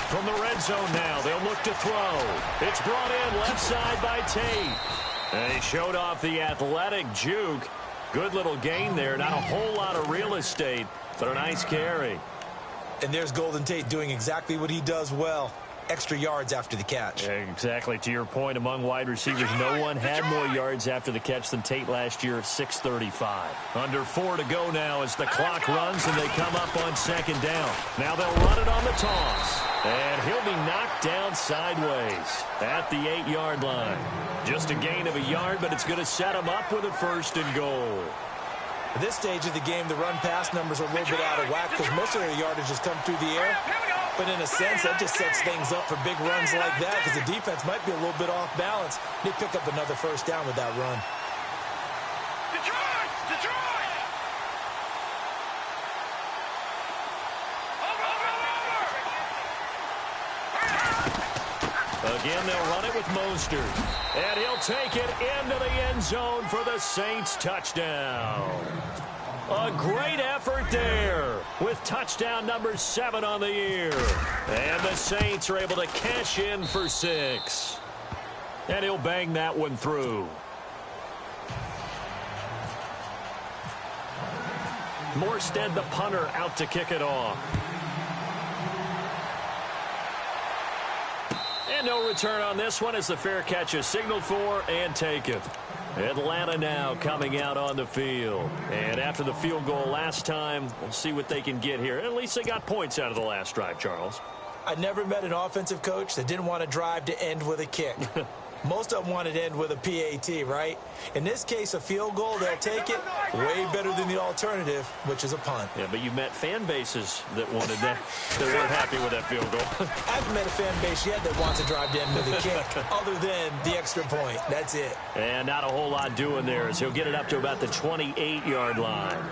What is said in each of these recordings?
From the red zone now, they'll look to throw. It's brought in left side by Tate. And he showed off the athletic juke. Good little gain there. Not a whole lot of real estate, but a nice carry. And there's Golden Tate doing exactly what he does well. Extra yards after the catch. Exactly. To your point, among wide receivers, no one had more yards after the catch than Tate last year, 635. Under 4 to go now as the clock runs and they come up on second down. Now they'll run it on the toss. And he'll be knocked down sideways at the 8-yard line. Just a gain of a yard, but it's going to set him up with a first and goal. At this stage of the game, the run-pass numbers are a little bit out of whack because most of their yardage has come through the air. But in a sense, that just sets things up for big runs like that because the defense might be a little bit off balance. They pick up another first down with that run. Again, they'll run it with Mostert. And he'll take it into the end zone for the Saints touchdown. A great effort there with touchdown number 7 on the year. And the Saints are able to cash in for 6. And he'll bang that one through. Morstead, the punter, out to kick it off. And no return on this one as the fair catch is signaled for and taken. Atlanta now coming out on the field. And after the field goal last time, we'll see what they can get here. At least they got points out of the last drive, Charles. I never met an offensive coach that didn't want to drive to end with a kick. Most of them wanted to end with a PAT, right? In this case, a field goal, they'll take it. Way better than the alternative, which is a punt. Yeah, but you met fan bases that wanted that. They weren't happy with that field goal. I haven't met a fan base yet that wants to drive to end with a kick, other than the extra point. That's it. And not a whole lot doing there as he'll get it up to about the 28-yard line.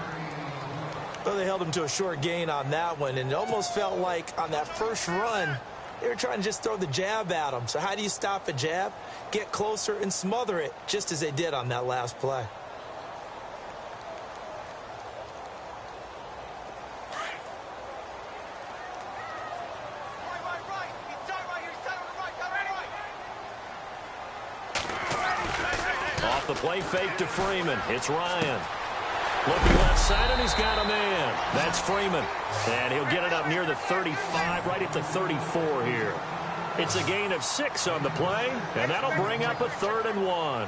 Well, they held him to a short gain on that one, and it almost felt like on that first run, they were trying to just throw the jab at him. So how do you stop a jab? Get closer and smother it, just as they did on that last play. Off the play fake to Freeman. It's Ryan. Looking left side, and he's got a man. That's Freeman. And he'll get it up near the 35, right at the 34 here. It's a gain of 6 on the play, and that'll bring up a 3rd and 1.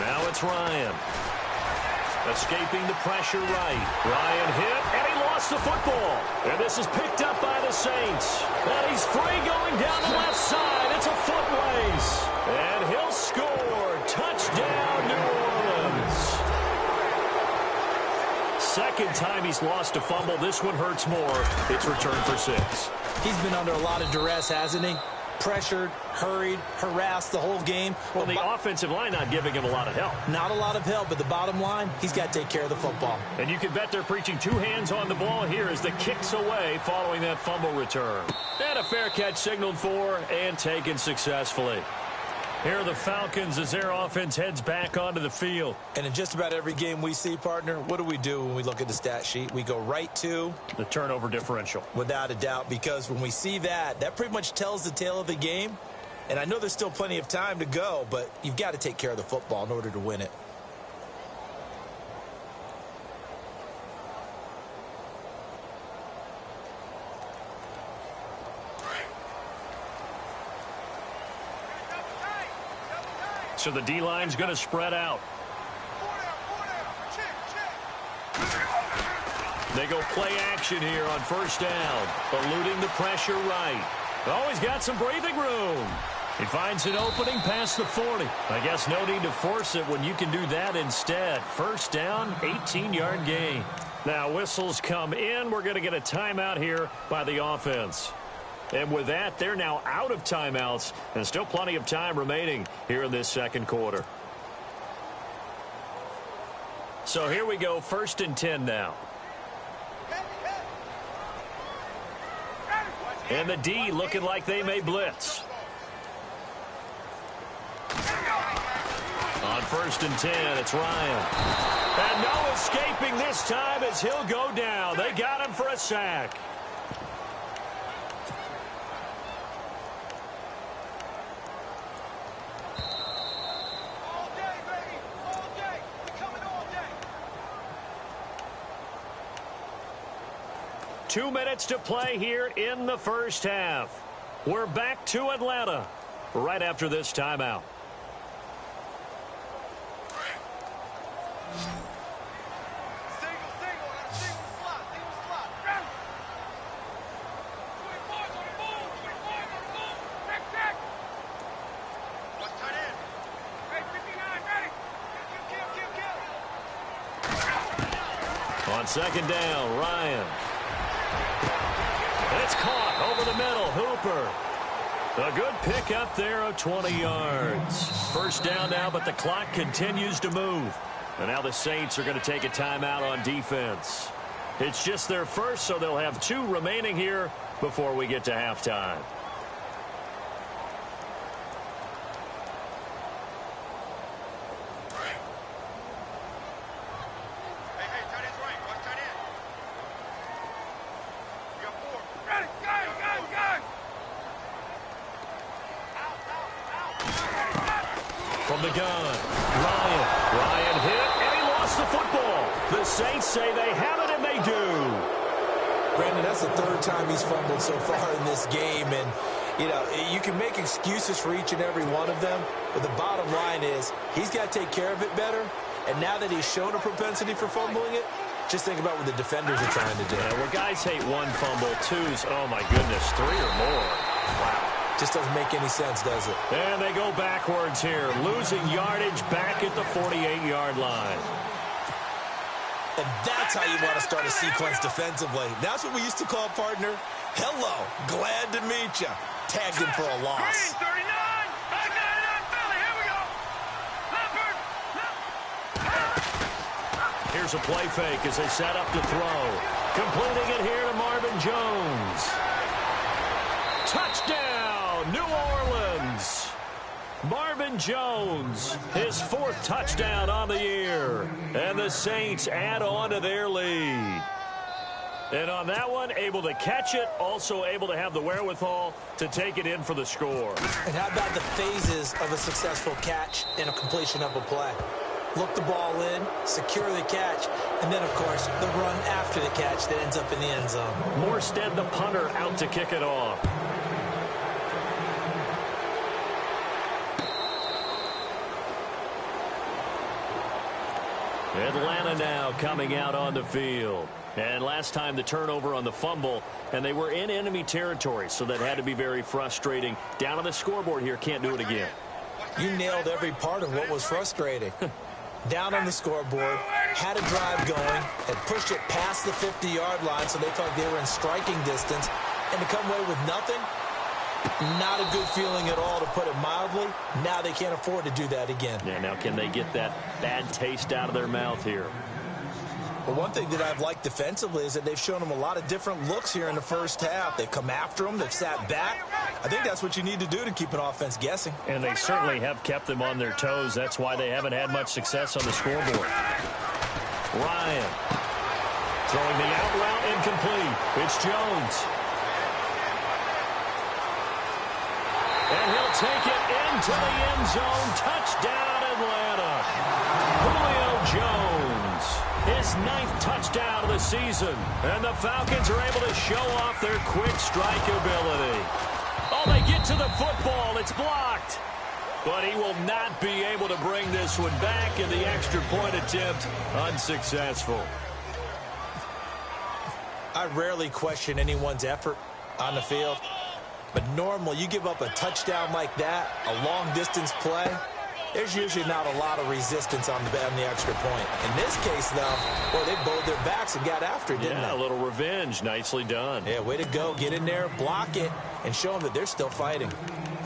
Now it's Ryan. Escaping the pressure right. Ryan hit, and he lost the football. And this is picked up by the Saints. And he's free going down the left side. It's a foot race. And he'll score. Touchdown, New Orleans. Second time he's lost a fumble. This one hurts more. It's returned for 6. He's been under a lot of duress, hasn't he? Pressured, hurried, harassed the whole game. Well, the offensive line not giving him a lot of help. Not a lot of help, but the bottom line, he's got to take care of the football. And you can bet they're preaching 2 hands on the ball here as the kick's away following that fumble return. And a fair catch signaled for and taken successfully. Here are the Falcons as their offense heads back onto the field. And in just about every game we see, partner, what do we do when we look at the stat sheet? We go right to the turnover differential. Without a doubt, because when we see that, that pretty much tells the tale of the game. And I know there's still plenty of time to go, but you've got to take care of the football in order to win it. So the D-line's going to spread out. They go play action here on first down. Eluding the pressure right. Oh, he's got some breathing room. He finds an opening past the 40. I guess no need to force it when you can do that instead. First down, 18-yard gain. Now whistles come in. We're going to get a timeout here by the offense. And with that, they're now out of timeouts, and still plenty of time remaining here in this second quarter. So here we go, 1st and 10 now. And the D looking like they may blitz. first and 10. It's Ryan. And no escaping this time as he'll go down. They got him for a sack. All day, baby. All day. We're coming all day. 2 minutes to play here in the first half. We're back to Atlanta right after this timeout. On second down, Ryan. It's caught over the middle. Hooper. A good pick up there of 20 yards. First down now, but the clock continues to move. And now the Saints are going to take a timeout on defense. It's just their first, so they'll have 2 remaining here before we get to halftime. From the gun, Ryan hit, and he lost the football. The Saints say they have it, and they do. Brandon, that's the 3rd time he's fumbled so far in this game, and you know, you can make excuses for each and every one of them, but the bottom line is he's got to take care of it better, and now that he's shown a propensity for fumbling it, just think about what the defenders are trying to do. Yeah, where guys hate 1 fumble, 2's, oh my goodness, 3 or more. Wow. Just doesn't make any sense, does it? And they go backwards here, losing yardage back at the 48-yard line. And that's how you want to start a sequence defensively. That's what we used to call, partner, hello, glad to meet you. Tagged him for a loss. Green 39. I got it on Philly. Here we go. Here's a play fake as they set up to throw. Completing it here to Marvin Jones. Touchdown, New Orleans. Marvin Jones, his 4th touchdown on the year. And the Saints add on to their lead. And on that one, able to catch it, also able to have the wherewithal to take it in for the score. And how about the phases of a successful catch and a completion of a play? Look the ball in, secure the catch, and then, of course, the run after the catch that ends up in the end zone. Morstead, the punter, out to kick it off. Atlanta now coming out on the field. And last time the turnover on the fumble, and they were in enemy territory, so that had to be very frustrating. Down on the scoreboard here, can't do it again. You nailed every part of what was frustrating. Down on the scoreboard, had a drive going, had pushed it past the 50-yard line, so they thought they were in striking distance, and to come away with nothing, not a good feeling at all, to put it mildly. Now they can't afford to do that again. Yeah, now can they get that bad taste out of their mouth here? Well, one thing that I've liked defensively is that they've shown them a lot of different looks here in the first half. They've come after them. They've sat back. I think that's what you need to do to keep an offense guessing. And they certainly have kept them on their toes. That's why they haven't had much success on the scoreboard. Ryan throwing the out route incomplete. It's Jones. And he'll take it into the end zone. Touchdown, Atlanta. Julio Jones, his 9th touchdown of the season. And the Falcons are able to show off their quick strike ability. Oh, they get to the football. It's blocked. But he will not be able to bring this one back, and the extra point attempt unsuccessful. I rarely question anyone's effort on the field. But normally, you give up a touchdown like that, a long-distance play, there's usually not a lot of resistance on the extra point. In this case, though, well, they bowed their backs and got after it, didn't they? Yeah, a little revenge. Nicely done. Yeah, way to go. Get in there, block it, and show them that they're still fighting.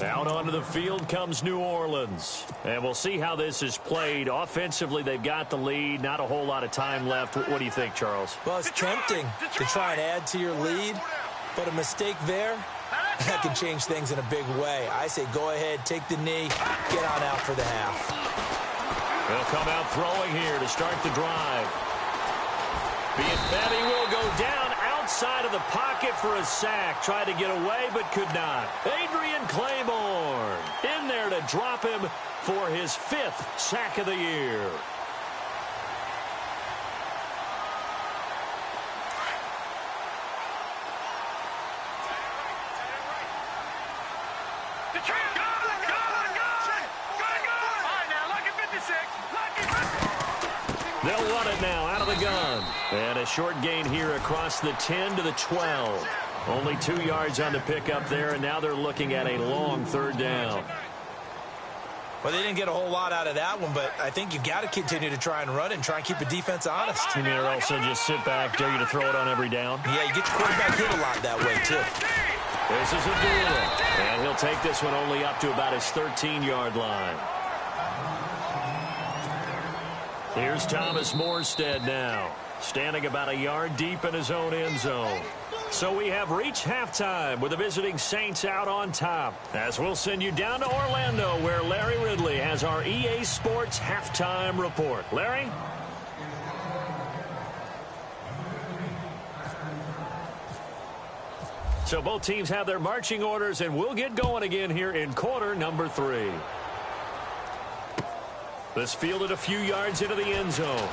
Out onto the field comes New Orleans. And we'll see how this is played. Offensively, they've got the lead. Not a whole lot of time left. What do you think, Charles? Well, it's tempting to try and add to your lead, but a mistake there, that can change things in a big way. I say go ahead, take the knee, get on out for the half. He'll come out throwing here to start the drive. Being fed, he will go down outside of the pocket for a sack. Tried to get away, but could not. Adrian Claiborne in there to drop him for his 5th sack of the year. They'll run it now out of the gun. And a short gain here across the 10 to the 12. Only 2 yards on the pickup there, and now they're looking at a long 3rd down. Well, they didn't get a whole lot out of that one, but I think you've got to continue to try and run it and try and keep the defense honest. You mean or also just sit back, dare you to throw it on every down? Yeah, you get your quarterback hit a lot that way, too. This is Abdullah, and he'll take this one only up to about his 13-yard line. Here's Thomas Morstead now, standing about a yard deep in his own end zone. So we have reached halftime with the visiting Saints out on top. As we'll send you down to Orlando, where Larry Ridley has our EA Sports halftime report. Larry? So both teams have their marching orders, and we'll get going again here in quarter number 3. This fielded a few yards into the end zone.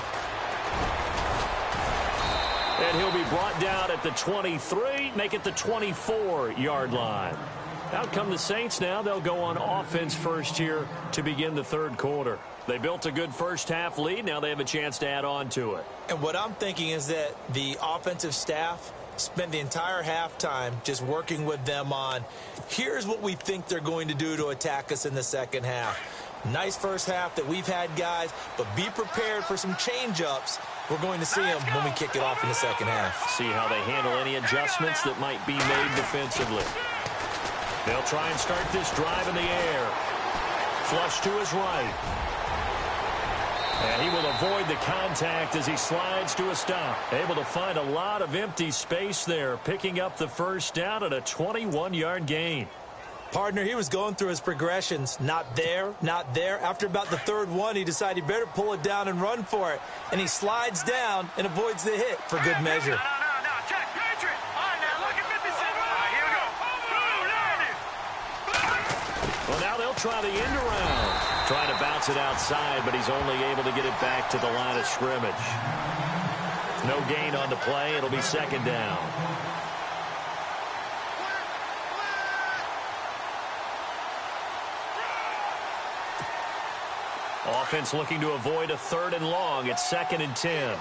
And he'll be brought down at the 23, make it the 24-yard line. Out come the Saints now. They'll go on offense first here to begin the 3rd quarter. They built a good first-half lead. Now they have a chance to add on to it. And what I'm thinking is that the offensive staff spent the entire halftime just working with them on, here's what we think they're going to do to attack us in the second half. Nice first half that we've had, guys, but be prepared for some change-ups. We're going to see them when we kick it off in the second half. See how they handle any adjustments that might be made defensively. They'll try and start this drive in the air. Flush to his right. And he will avoid the contact as he slides to a stop. Able to find a lot of empty space there, picking up the first down at a 21-yard gain. Partner, he was going through his progressions. Not there, not there. After about the 3rd one, he decided he better pull it down and run for it. And he slides down and avoids the hit for good measure. Check, Patriot. All right, now look at 57. All right, here we go. Well, now they'll try the end around. Trying to bounce it outside, but he's only able to get it back to the line of scrimmage. No gain on the play. It'll be 2nd down. Offense looking to avoid a 3rd and long. It's 2nd and 10.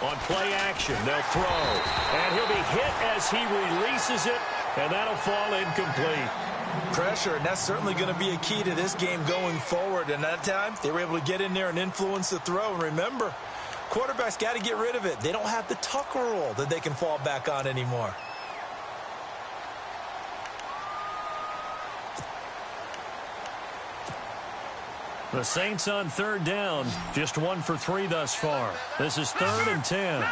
On play action, they'll throw. And he'll be hit as he releases it, and that'll fall incomplete. Pressure, and that's certainly going to be a key to this game going forward. And that time, they were able to get in there and influence the throw. And remember, quarterbacks got to get rid of it. They don't have the Tucker rule that they can fall back on anymore. The Saints on 3rd down, just 1 for 3 thus far. This is 3rd and 10.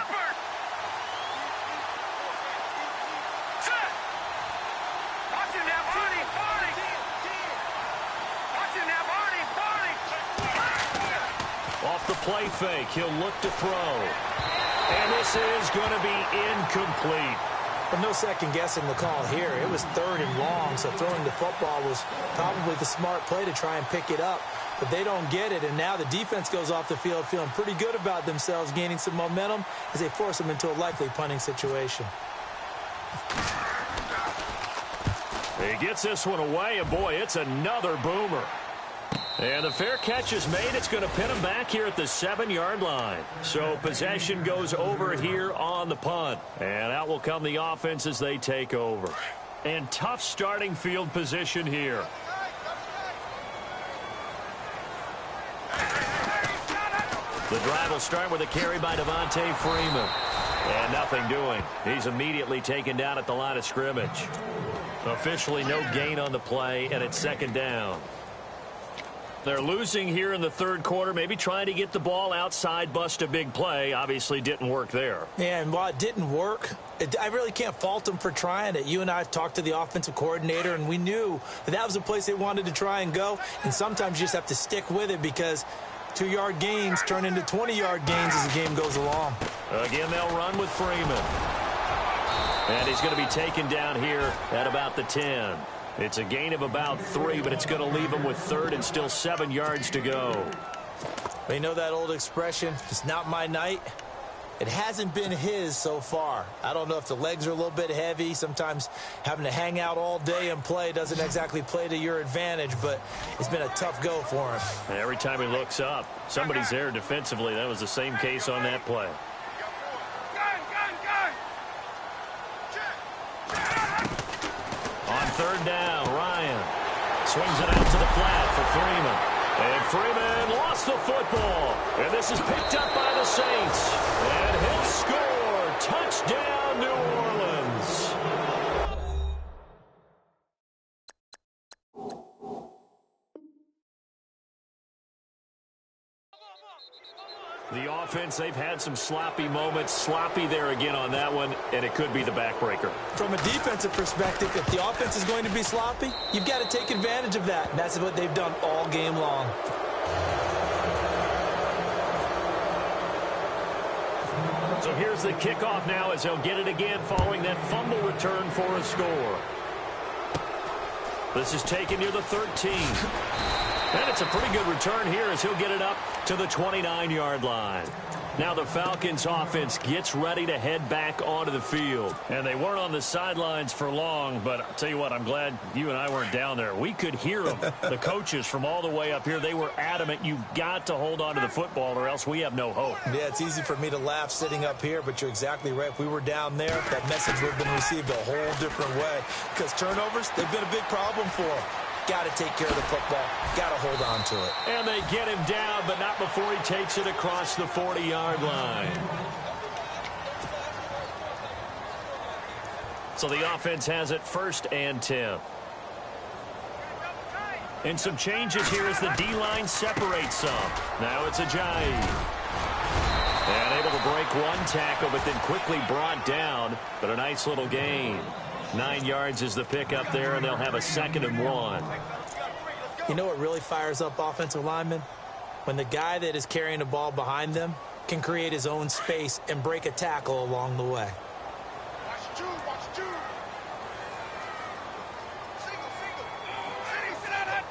Off the play fake, he'll look to throw. And this is going to be incomplete. But no second guessing the call here. It was 3rd and long, so throwing the football was probably the smart play to try and pick it up. But they don't get it, and now the defense goes off the field feeling pretty good about themselves, gaining some momentum as they force them into a likely punting situation. He gets this one away, and boy, it's another boomer. And the fair catch is made. It's going to pin him back here at the 7-yard line. So possession goes over here on the punt. And out will come the offense as they take over. And tough starting field position here. The drive will start with a carry by Devontae Freeman. And nothing doing. He's immediately taken down at the line of scrimmage. Officially no gain on the play, and it's 2nd down. They're losing here in the third quarter, maybe trying to get the ball outside, bust a big play. Obviously didn't work there. Yeah, and while it didn't work, I really can't fault them for trying it. You and I have talked to the offensive coordinator, and we knew that was a place they wanted to try and go. And sometimes you just have to stick with it because 2-yard gains turn into 20-yard gains as the game goes along. Again, they'll run with Freeman. And he's going to be taken down here at about the 10. It's a gain of about 3, but it's going to leave him with third and still 7 yards to go. You know that old expression, it's not my night? It hasn't been his so far. I don't know if the legs are a little bit heavy. Sometimes having to hang out all day and play doesn't exactly play to your advantage, but it's been a tough go for him. And every time he looks up, somebody's there defensively. That was the same case on that play. On third down, Ryan swings it out to the flat for Freeman. And Freeman lost the football. And this is picked up by the Saints. And he'll score. Touchdown, New Orleans. The offense, they've had some sloppy moments. Sloppy there again on that one, and it could be the backbreaker. From a defensive perspective, if the offense is going to be sloppy, you've got to take advantage of that. And that's what they've done all game long. So here's the kickoff now as he'll get it again following that fumble return for a score. This is taken near the 13. And it's a pretty good return here as he'll get it up to the 29-yard line. Now the Falcons offense gets ready to head back onto the field. And they weren't on the sidelines for long, but I'll tell you what, I'm glad you and I weren't down there. We could hear them. The coaches from all the way up here, they were adamant, you've got to hold on to the football or else we have no hope. Yeah, it's easy for me to laugh sitting up here, but you're exactly right. If we were down there, that message would have been received a whole different way. Because turnovers, they've been a big problem for them. Got to take care of the football. Got to hold on to it. And they get him down, but not before he takes it across the 40-yard line. So the offense has it 1st and 10. And some changes here as the D-line separates some. Now it's Ajayi. And able to break one tackle, but then quickly brought down. But a nice little gain. 9 yards is the pickup there, and they'll have a 2nd and 1. You know what really fires up offensive linemen? When the guy that is carrying the ball behind them can create his own space and break a tackle along the way. Watch two. Single. Sit down.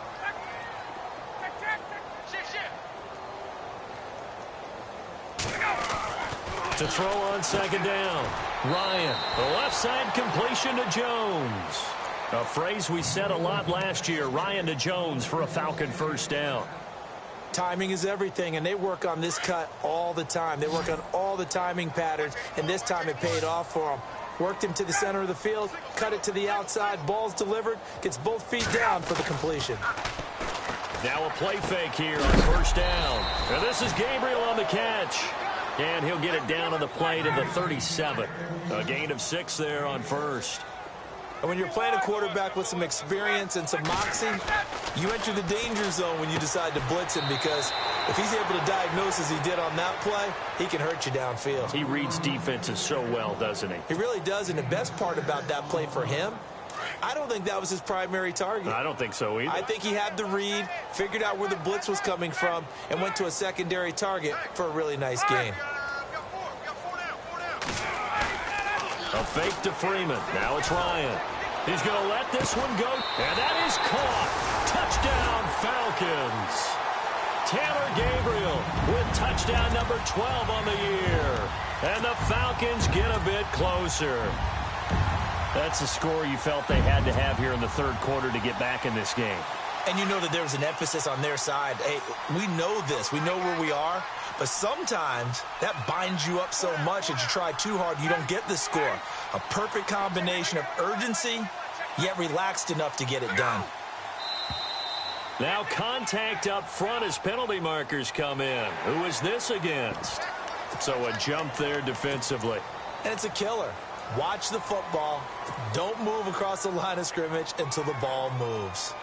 Shit. To throw on 2nd down. Ryan, the left side completion to Jones. A phrase we said a lot last year, Ryan to Jones for a Falcon 1st down. Timing is everything, and they work on this cut all the time. They work on all the timing patterns, and this time it paid off for them. Worked him to the center of the field, cut it to the outside, ball's delivered, gets both feet down for the completion. Now a play fake here on 1st down. And this is Gabriel on the catch. And he'll get it down on the play to the 37. A gain of 6 there on 1st. And when you're playing a quarterback with some experience and some moxie, you enter the danger zone when you decide to blitz him, because if he's able to diagnose as he did on that play, he can hurt you downfield. He reads defenses so well, doesn't he? He really does, and the best part about that play for him, I don't think that was his primary target. I don't think so either. I think he had the read, figured out where the blitz was coming from, and went to a secondary target for a really nice gain. A fake to Freeman. Now it's Ryan. He's going to let this one go. And that is caught. Touchdown, Falcons. Taylor Gabriel with touchdown number 12 on the year. And the Falcons get a bit closer. That's a score you felt they had to have here in the third quarter to get back in this game. And you know that there was an emphasis on their side. Hey, we know this. We know where we are. But sometimes that binds you up so much that you try too hard, you don't get the score. A perfect combination of urgency, yet relaxed enough to get it done. Now contact up front as penalty markers come in. Who is this against? So a jump there defensively. And it's a killer. Watch the football. Don't move across the line of scrimmage until the ball moves.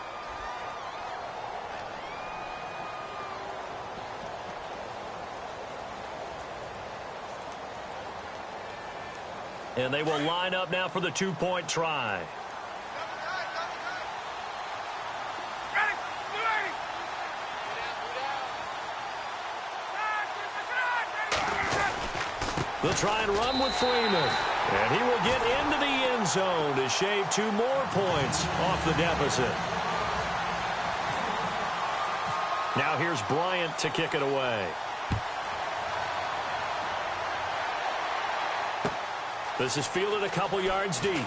And they will line up now for the two-point try. They'll try and run with Freeman. And he will get into the end zone to shave 2 more points off the deficit. Now here's Bryant to kick it away. This is fielded a couple yards deep.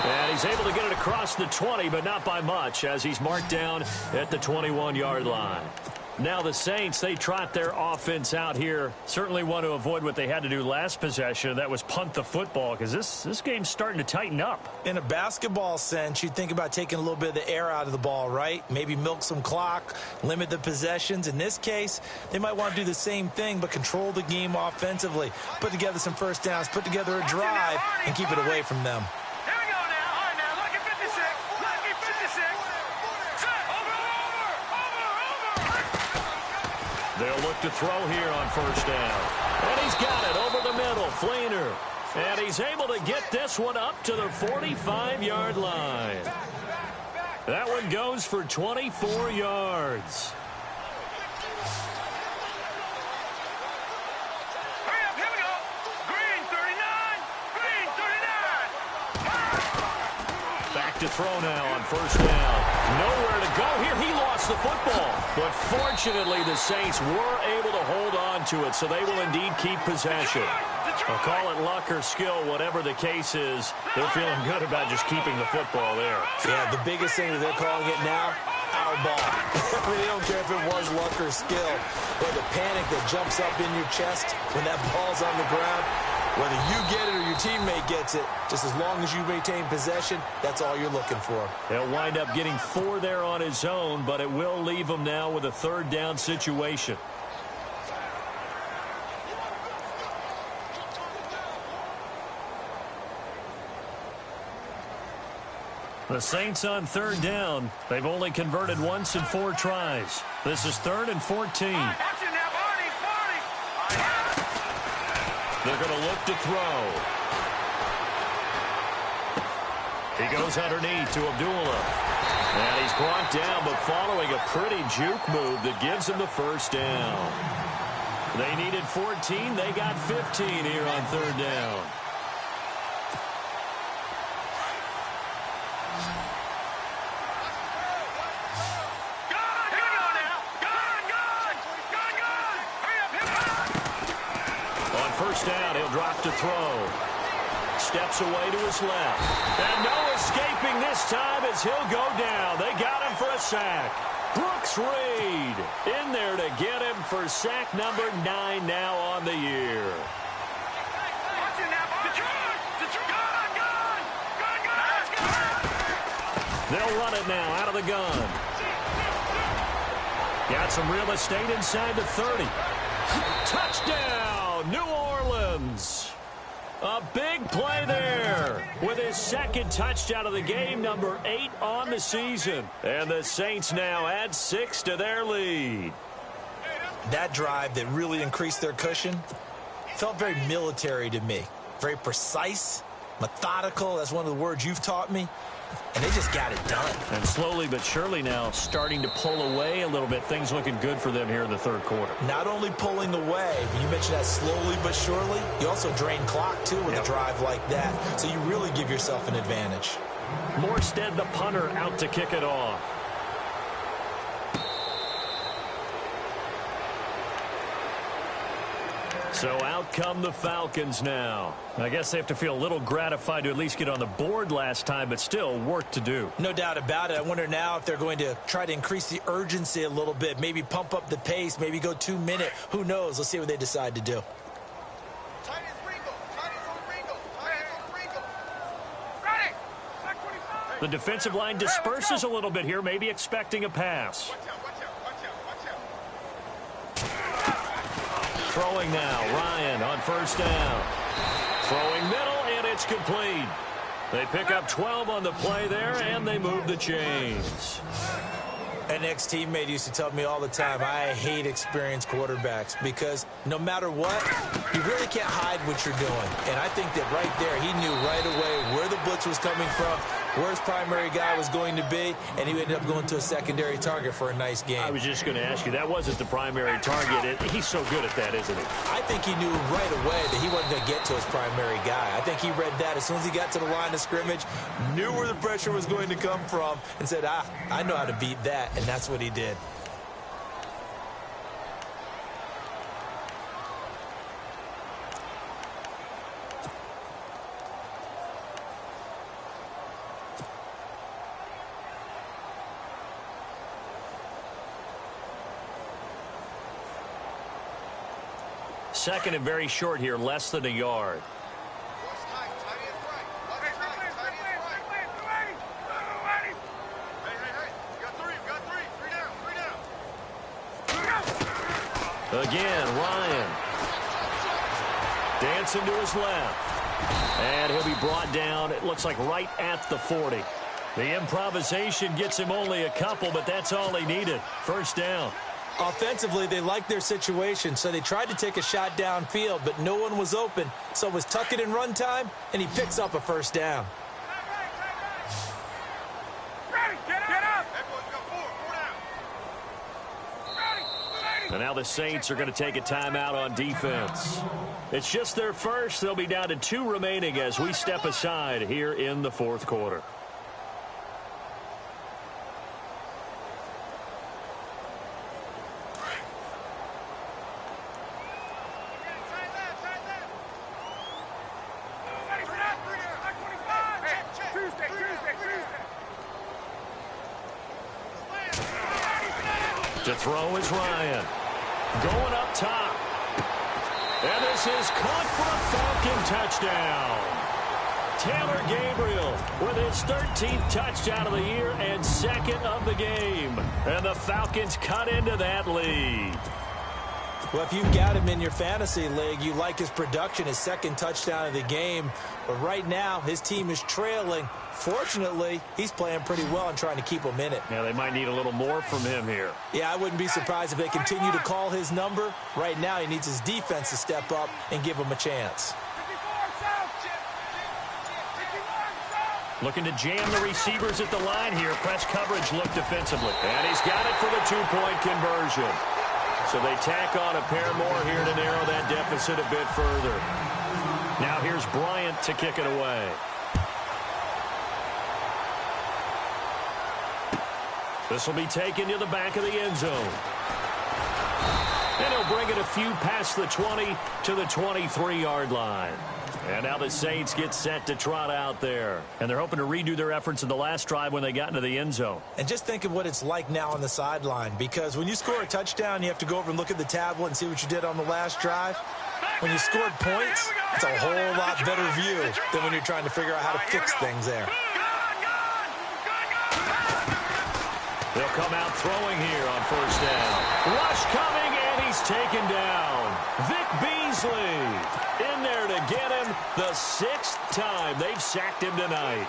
And he's able to get it across the 20, but not by much, as he's marked down at the 21-yard line. Now the Saints, they trot their offense out here. Certainly want to avoid what they had to do last possession. That was punt the football, because this game's starting to tighten up. In a basketball sense, you'd think about taking a little bit of the air out of the ball, right? Maybe milk some clock, limit the possessions. In this case, they might want to do the same thing, but control the game offensively. Put together some first downs, put together a drive, and keep it away from them. They'll look to throw here on first down. And he's got it over the middle. Fleener. And he's able to get this one up to the 45-yard line. That one goes for 24 yards. Hurry up, here we go. Green 39. Green 39. Back to throw now on first down. Nowhere to go here. He lost the football. But fortunately, the Saints were able to hold on to it, so they will indeed keep possession. I'll call it luck or skill, whatever the case is. They're feeling good about just keeping the football there. Yeah, the biggest thing that they're calling it now, our ball. I mean, they don't care if it was luck or skill, or the panic that jumps up in your chest when that ball's on the ground. Whether you get it or your teammate gets it, just as long as you maintain possession, that's all you're looking for. He'll wind up getting 4 there on his own, but it will leave him now with a third down situation. The Saints on third down. They've only converted once in 4 tries. This is 3rd and 14. They're going to look to throw. He goes underneath to Abdullah. And he's brought down, but following a pretty juke move that gives him the first down. They needed 14. They got 15 here on third down. First down, he'll drop to throw. Steps away to his left. And no escaping this time as he'll go down. They got him for a sack. Brooks Reed in there to get him for sack number 9 now on the year. They'll run it now out of the gun. Got some real estate inside the 30. Touchdown, New Orleans. A big play there with his second touchdown of the game, number 8 on the season. And the Saints now add 6 to their lead. That drive that really increased their cushion felt very military to me. Very precise, methodical. That's one of the words you've taught me. And they just got it done. And slowly but surely now starting to pull away a little bit. Things looking good for them here in the third quarter. Not only pulling away, but you mentioned that slowly but surely. You also drain clock, too, with a drive like that. So you really give yourself an advantage. Morstead, the punter, out to kick it off. So out come the Falcons now. I guess they have to feel a little gratified to at least get on the board last time, but still work to do. No doubt about it. I wonder now if they're going to try to increase the urgency a little bit, maybe pump up the pace, maybe go 2-minute. Who knows? Let's see what they decide to do. The defensive line disperses a little bit here, maybe expecting a pass. Throwing now, Ryan on first down. Throwing middle, and it's complete. They pick up 12 on the play there, and they move the chains. And An ex-teammate used to tell me all the time, I hate experienced quarterbacks because no matter what, you really can't hide what you're doing. And I think that right there, he knew right away where the blitz was coming from, where his primary guy was going to be, and he ended up going to a secondary target for a nice game. I was just going to ask you, that wasn't the primary target. He's so good at that, isn't he? I think he knew right away that he wasn't going to get to his primary guy. I think he read that as soon as he got to the line of scrimmage, knew where the pressure was going to come from, and said, I know how to beat that, and that's what he did. Second and very short here, less than a yard. Again, Ryan. Dancing to his left. And he'll be brought down, it looks like right at the 40. The improvisation gets him only a couple, but that's all he needed. First down. Offensively, they liked their situation, so they tried to take a shot downfield, but no one was open. So it was tuck it in run time, and he picks up a first down. And now the Saints are going to take a timeout on defense. It's just their first. They'll be down to 2 remaining as we step aside here in the fourth quarter. To throw is Ryan. Going up top. And this is caught for a Falcon touchdown. Taylor Gabriel with his 13th touchdown of the year and second of the game. And the Falcons cut into that lead. Well, if you've got him in your fantasy league, you like his production, his second touchdown of the game. But right now, his team is trailing. Fortunately, he's playing pretty well and trying to keep them in it. Yeah, they might need a little more from him here. Yeah, I wouldn't be surprised if they continue to call his number. Right now, he needs his defense to step up and give him a chance. Looking to jam the receivers at the line here. Press coverage look defensively. And he's got it for the 2-point conversion. So they tack on a pair more here to narrow that deficit a bit further. Now here's Bryant to kick it away. This will be taken to the back of the end zone. And he'll bring it a few past the 20 to the 23-yard line. And now the Saints get set to trot out there. And they're hoping to redo their efforts in the last drive when they got into the end zone. And just think of what it's like now on the sideline. Because when you score a touchdown, you have to go over and look at the tablet and see what you did on the last drive. When you scored points, it's a whole lot better view than when you're trying to figure out how to fix things there. They'll come out throwing here on first down. Rush coming, and he's taken down. Vic Beasley in there to get him the 6th time they've sacked him tonight.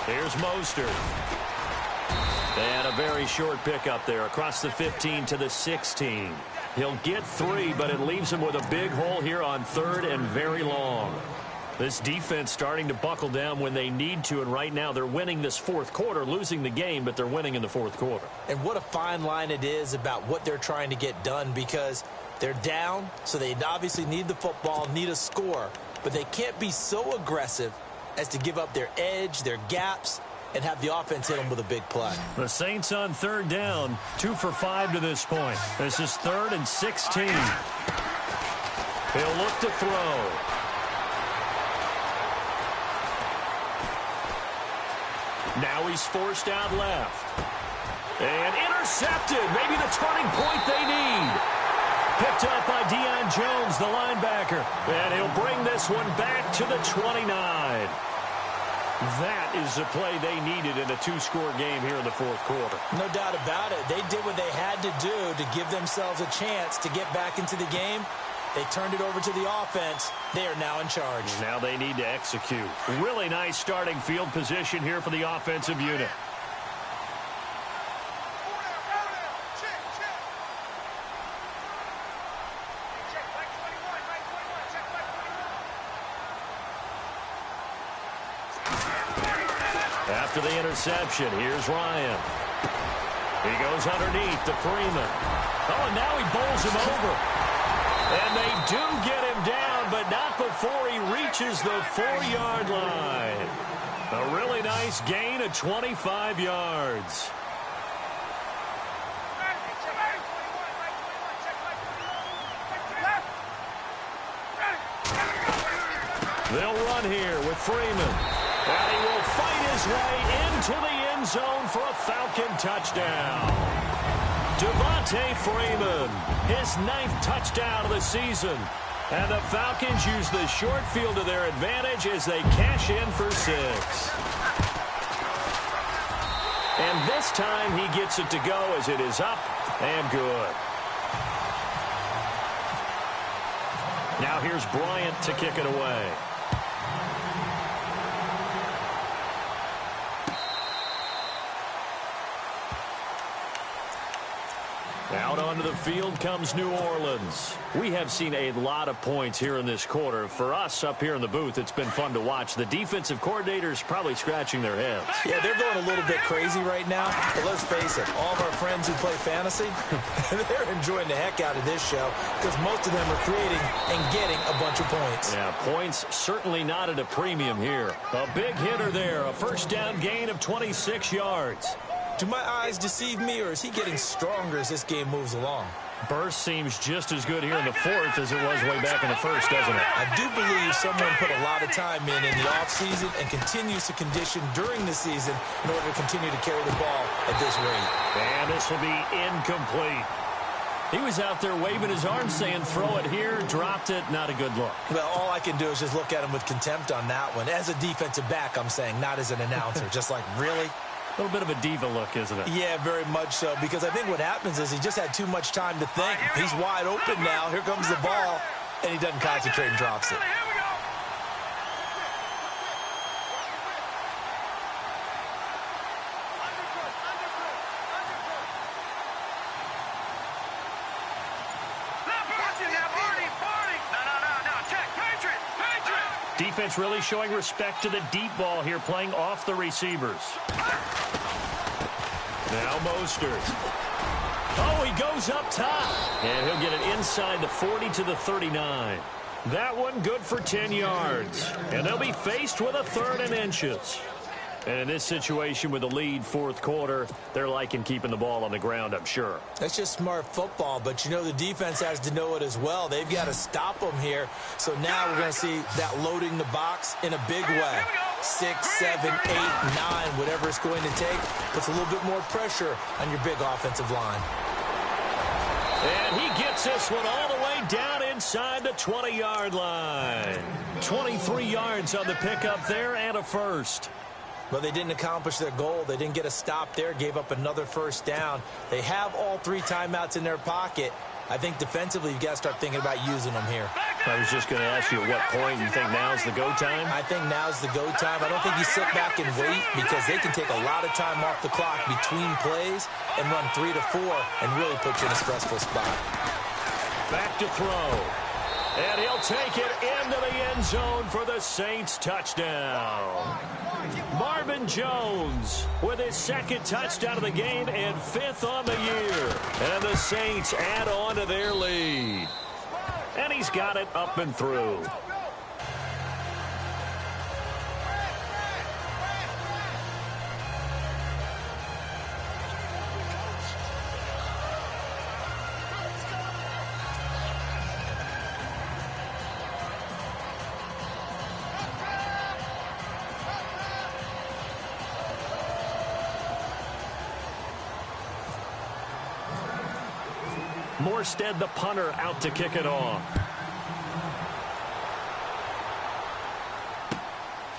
Here's Mostert. And a very short pickup there across the 15 to the 16. He'll get 3, but it leaves him with a big hole here on 3rd and very long. This defense starting to buckle down when they need to, and right now they're winning this fourth quarter, losing the game, but they're winning in the fourth quarter. And what a fine line it is about what they're trying to get done, because they're down, so they obviously need the football, need a score, but they can't be so aggressive as to give up their edge, their gaps, and have the offense hit them with a big play. The Saints on 3rd down, 2 for 5 to this point. This is 3rd and 16. He'll look to throw. Now he's forced out left. And intercepted. Maybe the turning point they need. Picked up by Deion Jones, the linebacker. And he'll bring this one back to the 29. That is the play they needed in a two-score game here in the fourth quarter. No doubt about it. They did what they had to do to give themselves a chance to get back into the game. They turned it over to the offense. They are now in charge. Now they need to execute. Really nice starting field position here for the offensive unit. After the interception, here's Ryan. He goes underneath to Freeman. Oh, and now he bowls him over. And they do get him down, but not before he reaches the 4-yard line. A really nice gain of 25 yards. They'll run here with Freeman. And he will fight his way into the end zone for a Falcon touchdown. Devontae Freeman, his 9th touchdown of the season. And the Falcons use the short field to their advantage as they cash in for 6. And this time he gets it to go as it is up and good. Now here's Bryant to kick it away. Out onto the field comes New Orleans. We have seen a lot of points here in this quarter. For us up here in the booth, it's been fun to watch. The defensive coordinators probably scratching their heads. Yeah, they're going a little bit crazy right now. But let's face it, all of our friends who play fantasy, they're enjoying the heck out of this show because most of them are creating and getting a bunch of points. Yeah, points certainly not at a premium here. A big hitter there, a first down gain of 26 yards. Do my eyes deceive me, or is he getting stronger as this game moves along? Burst seems just as good here in the fourth as it was way back in the first, doesn't it? I do believe someone put a lot of time in the offseason and continues to condition during the season in order to continue to carry the ball at this rate. And this will be incomplete. He was out there waving his arm saying, throw it here, dropped it, not a good look. Well, all I can do is just look at him with contempt on that one. As a defensive back, I'm saying, not as an announcer. Just like, really? A little bit of a diva look, isn't it? Yeah, very much so, because I think what happens is he just had too much time to think. He's wide open now. Here comes the ball, and he doesn't concentrate and drops it. Defense really showing respect to the deep ball here, playing off the receivers. Now Mostert. Oh, he goes up top. And he'll get it inside the 40 to the 39. That one good for 10 yards. And they'll be faced with a 3rd and inches. And in this situation with the lead fourth quarter, they're liking keeping the ball on the ground, I'm sure. That's just smart football, but you know the defense has to know it as well. They've got to stop them here. So now we're going to see that loading the box in a big way. 6, 7, 8, 9, whatever it's going to take, puts a little bit more pressure on your big offensive line. And he gets this one all the way down inside the 20-yard line. 23 yards on the pickup there and a first. Well, they didn't accomplish their goal. They didn't get a stop there, gave up another first down. They have all 3 timeouts in their pocket. I think defensively you've got to start thinking about using them here. I was just going to ask you at what point you think now's the go time? I think now's the go time. I don't think you sit back and wait because they can take a lot of time off the clock between plays and run 3 to 4 and really put you in a stressful spot. Back to throw. And he'll take it into the end zone for the Saints touchdown. Marvin Jones with his 2nd touchdown of the game and 5th on the year. And the Saints add on to their lead. And he's got it up and through. Morstead, the punter, out to kick it off.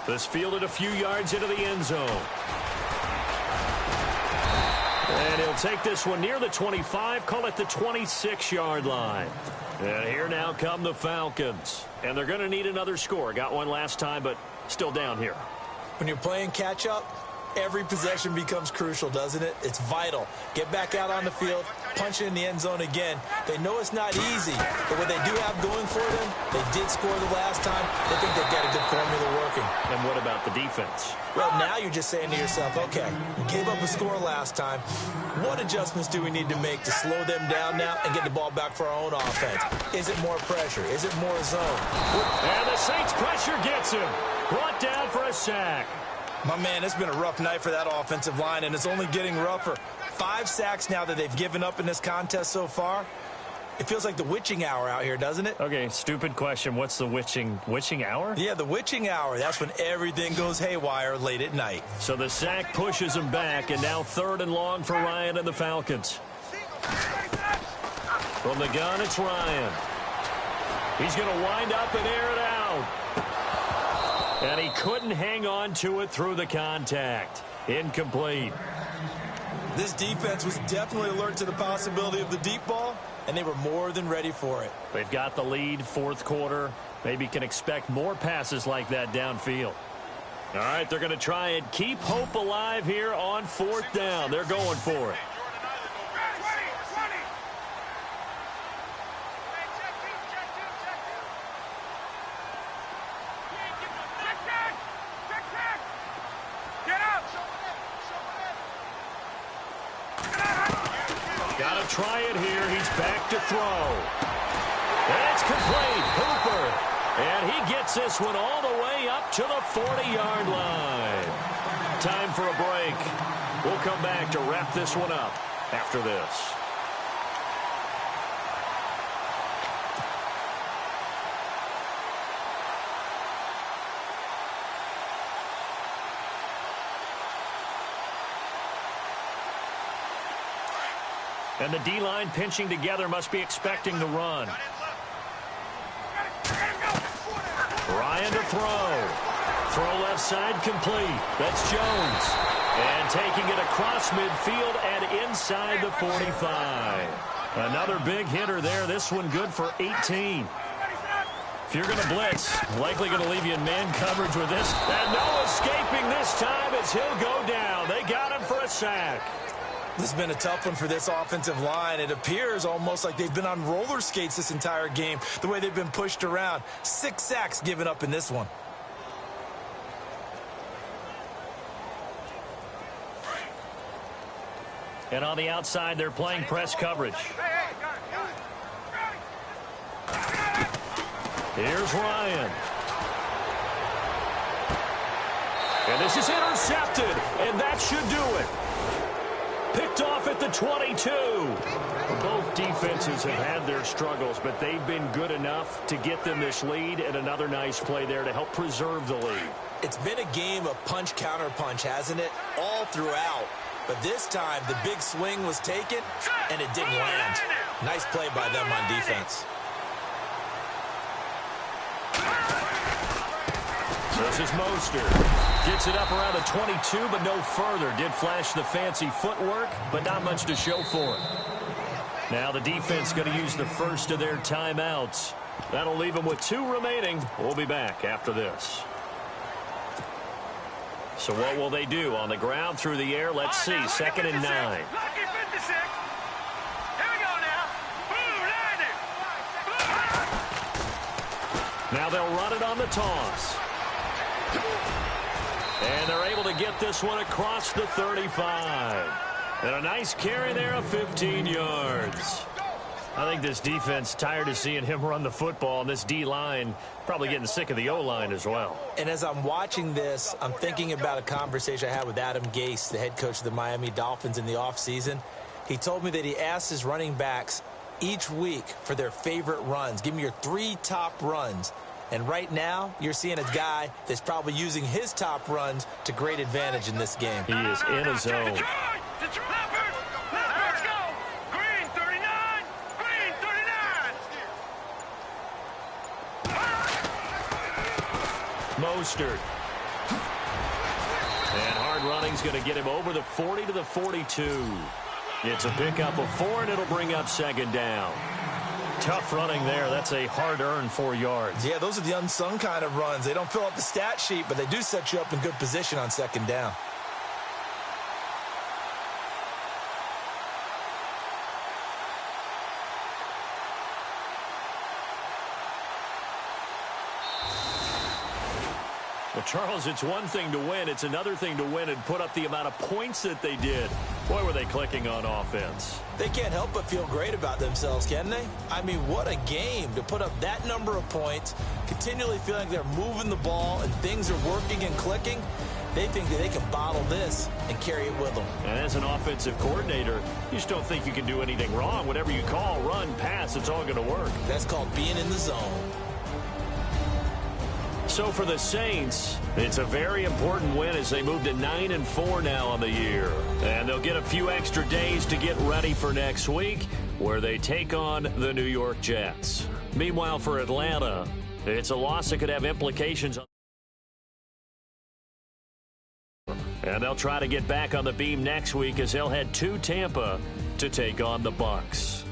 This fielded a few yards into the end zone. And he'll take this one near the 25, call it the 26-yard line. And here now come the Falcons. And they're going to need another score. Got one last time, but still down here. When you're playing catch-up, every possession becomes crucial, doesn't it? It's vital. Get back out on the field, punch it in the end zone again. They know it's not easy, but what they do have going for them, they did score the last time. They think they've got a good formula working. And what about the defense? Well, now you're just saying to yourself, okay, we gave up a score last time. What adjustments do we need to make to slow them down now and get the ball back for our own offense? Is it more pressure? Is it more zone? And the Saints pressure gets him. Brought down for a sack. My man, it's been a rough night for that offensive line, and it's only getting rougher. 5 sacks now that they've given up in this contest so far. It feels like the witching hour out here, doesn't it? Okay, stupid question. What's the witching hour? Yeah, the witching hour. That's when everything goes haywire late at night. So the sack pushes him back, and now 3rd and long for Ryan and the Falcons. From the gun, it's Ryan. He's going to wind up and air it out. And he couldn't hang on to it through the contact. Incomplete. This defense was definitely alert to the possibility of the deep ball, and they were more than ready for it. They've got the lead, 4th quarter. Maybe can expect more passes like that downfield. All right, they're going to try and keep hope alive here on 4th down. They're going for it. Got to try it here. He's back to throw. That's complete. Hooper. And he gets this one all the way up to the 40-yard line. Time for a break. We'll come back to wrap this one up after this. And the D-line pinching together must be expecting the run. Ryan to throw. Throw left side complete. That's Jones. And taking it across midfield and inside the 45. Another big hitter there. This one good for 18. If you're going to blitz, likely going to leave you in man coverage with this. And no escaping this time as he'll go down. They got him for a sack. This has been a tough one for this offensive line. It appears almost like they've been on roller skates this entire game, the way they've been pushed around. 6 sacks given up in this one. And on the outside, they're playing press coverage. Here's Ryan. And this is intercepted, and that should do it. Picked off at the 22. Both defenses have had their struggles, but they've been good enough to get them this lead, and another nice play there to help preserve the lead. It's been a game of punch-counter-punch, hasn't it? All throughout. But this time, the big swing was taken, and it didn't land. Nice play by them on defense. This is Mostert. Gets it up around the 22, but no further. Did flash the fancy footwork, but not much to show for it. Now the defense going to use the first of their timeouts. That'll leave them with 2 remaining. We'll be back after this. So what will they do? On the ground, through the air? Let's see. 2nd and 9. Now they'll run it on the toss. And they're able to get this one across the 35. And a nice carry there of 15 yards. I think this defense tired of seeing him run the football, and this D-line probably getting sick of the O-line as well. And as I'm watching this, I'm thinking about a conversation I had with Adam Gase, the head coach of the Miami Dolphins in the offseason. He told me that he asked his running backs each week for their favorite runs. Give me your 3 top runs. And right now, you're seeing a guy that's probably using his top runs to great advantage in this game. He is in a zone. Let's go. Green 39. Green 39. Mostert yard running is going to get him over the 40 to the 42. It's a pickup of 4, and it'll bring up second down. Tough running there. That's a hard-earned 4 yards. Yeah, those are the unsung kind of runs. They don't fill up the stat sheet, but they do set you up in good position on second down. Well, Charles, it's one thing to win. It's another thing to win and put up the amount of points that they did. Boy, were they clicking on offense. They can't help but feel great about themselves, can they? I mean, what a game to put up that number of points, continually feeling like they're moving the ball and things are working and clicking. They think that they can bottle this and carry it with them. And as an offensive coordinator, you just don't think you can do anything wrong. Whatever you call, run, pass, it's all going to work. That's called being in the zone. So for the Saints, it's a very important win as they move to 9-4 now on the year. And they'll get a few extra days to get ready for next week, where they take on the New York Jets. Meanwhile, for Atlanta, it's a loss that could have implications. And they'll try to get back on the beam next week as they'll head to Tampa to take on the Bucs.